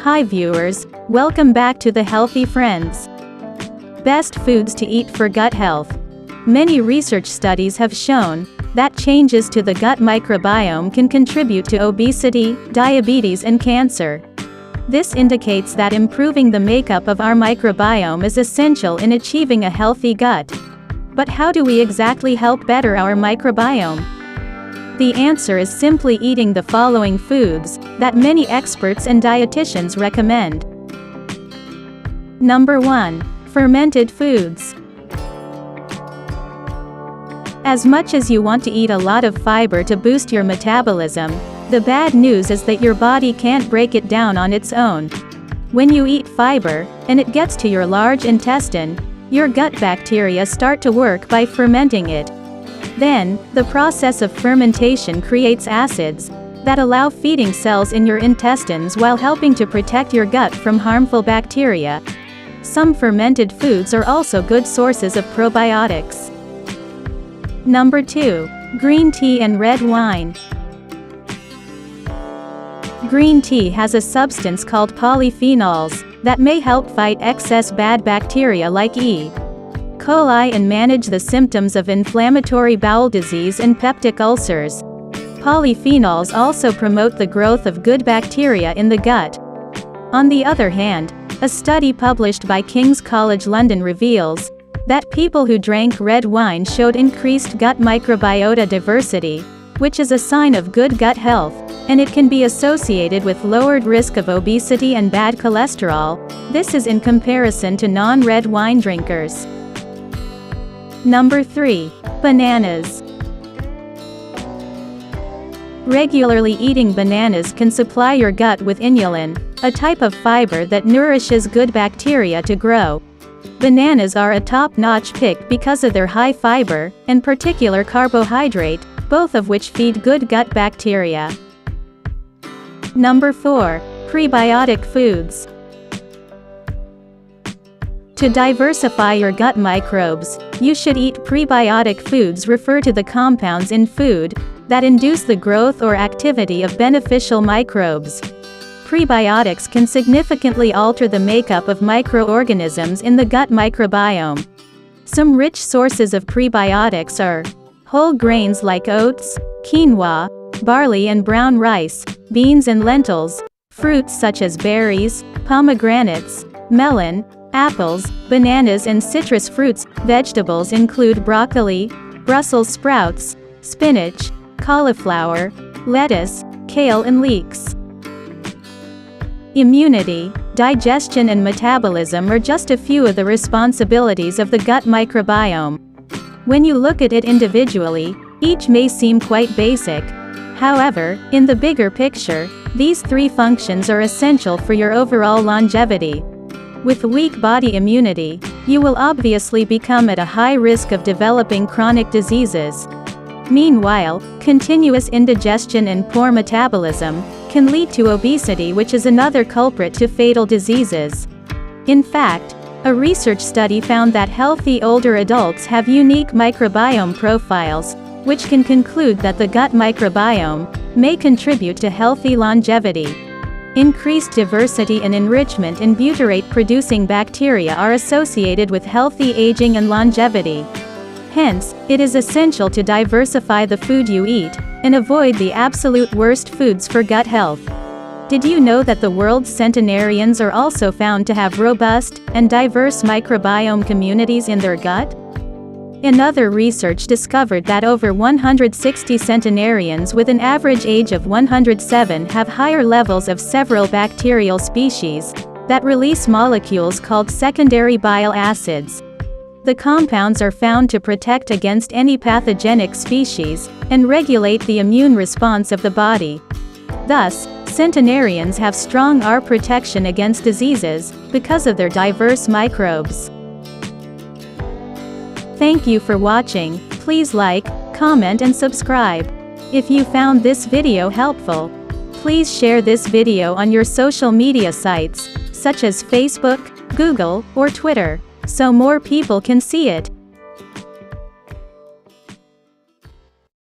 Hi viewers, welcome back to the Healthy Friends. Best foods to eat for gut health. Many research studies have shown that changes to the gut microbiome can contribute to obesity, diabetes and cancer. This indicates that improving the makeup of our microbiome is essential in achieving a healthy gut. But how do we exactly help better our microbiome? The answer is simply eating the following foods that many experts and dietitians recommend. Number 1. Fermented foods. As much as you want to eat a lot of fiber to boost your metabolism, the bad news is that your body can't break it down on its own. When you eat fiber, and it gets to your large intestine, your gut bacteria start to work by fermenting it. Then, the process of fermentation creates acids that allow feeding cells in your intestines while helping to protect your gut from harmful bacteria. Some fermented foods are also good sources of probiotics. Number 2. Green tea and red wine. Green tea has a substance called polyphenols that may help fight excess bad bacteria like E. coli and manage the symptoms of inflammatory bowel disease and peptic ulcers. Polyphenols also promote the growth of good bacteria in the gut. On the other hand, a study published by King's College London reveals that people who drank red wine showed increased gut microbiota diversity, which is a sign of good gut health, and it can be associated with lowered risk of obesity and bad cholesterol. This is in comparison to non-red wine drinkers. Number 3. Bananas. Regularly eating bananas can supply your gut with inulin, a type of fiber that nourishes good bacteria to grow. Bananas are a top-notch pick because of their high fiber and particular carbohydrate, both of which feed good gut bacteria. Number 4. Prebiotic foods. To diversify your gut microbes, you should eat prebiotic foods. Refer to the compounds in food that induce the growth or activity of beneficial microbes. Prebiotics can significantly alter the makeup of microorganisms in the gut microbiome. Some rich sources of prebiotics are whole grains like oats, quinoa, barley and brown rice, beans and lentils, fruits such as berries, pomegranates, melon, apples, bananas and citrus fruits. Vegetables include broccoli, Brussels sprouts, spinach, cauliflower, lettuce, kale and leeks. Immunity, digestion and metabolism are just a few of the responsibilities of the gut microbiome. When you look at it individually, each may seem quite basic. However, in the bigger picture, these three functions are essential for your overall longevity. With weak body immunity, you will obviously become at a high risk of developing chronic diseases. Meanwhile, continuous indigestion and poor metabolism can lead to obesity, which is another culprit to fatal diseases. In fact, a research study found that healthy older adults have unique microbiome profiles, which can conclude that the gut microbiome may contribute to healthy longevity. Increased diversity and enrichment in butyrate-producing bacteria are associated with healthy aging and longevity. Hence, it is essential to diversify the food you eat, and avoid the absolute worst foods for gut health. Did you know that the world's centenarians are also found to have robust and diverse microbiome communities in their gut? Another research discovered that over 160 centenarians with an average age of 107 have higher levels of several bacterial species that release molecules called secondary bile acids. The compounds are found to protect against any pathogenic species and regulate the immune response of the body. Thus, centenarians have strong protection against diseases because of their diverse microbes. Thank you for watching. Please like, comment and subscribe. If you found this video helpful, please share this video on your social media sites, such as Facebook, Google, or Twitter, so more people can see it.